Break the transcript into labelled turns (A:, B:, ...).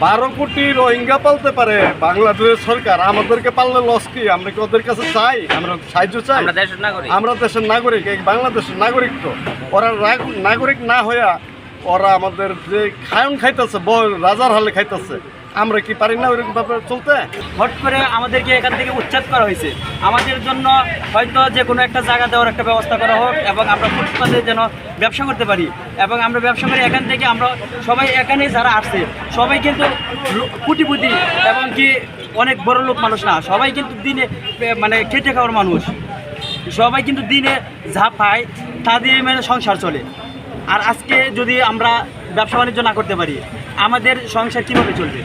A: 12 কোটি রোহিঙ্গা পালতে পারে বাংলাদেশের সরকার, আমাদেরকে পাললে লস কি? আমরা কি ওদের কাছে চাই? আমরা সাহায্য চাই? আমরা দেশের নাগরিক, এই বাংলাদেশের নাগরিক। তো ওরা নাগরিক না হইয়া ওরা আমাদের যে খায়ন খাইতেছে, রাজার হালে খাইতেছে, আমরা কি পারি না ওইরকম ভাবে চলতে?
B: হট করে আমাদেরকে এখান থেকে উচ্ছেদ করা হয়েছে। আমাদের জন্য হয়তো যে কোনো একটা জায়গা দেওয়ার একটা ব্যবস্থা করা হোক এবং আমরা ফুটপাতে যেন ব্যবসা করতে পারি। এবং আমরা ব্যবসা করে এখান থেকে আমরা সবাই এখানে যারা আসছে সবাই কিন্তু কোটিপতি এবং কি অনেক বড় লোক মানুষ না, সবাই কিন্তু দিনে মানে খেটে খাওয়ার মানুষ। সবাই কিন্তু দিনে যা পায় তা দিয়ে মানে সংসার চলে। আর আজকে যদি আমরা ব্যবসা বাণিজ্য না করতে পারি, আমাদের সংসার কীভাবে চলবে?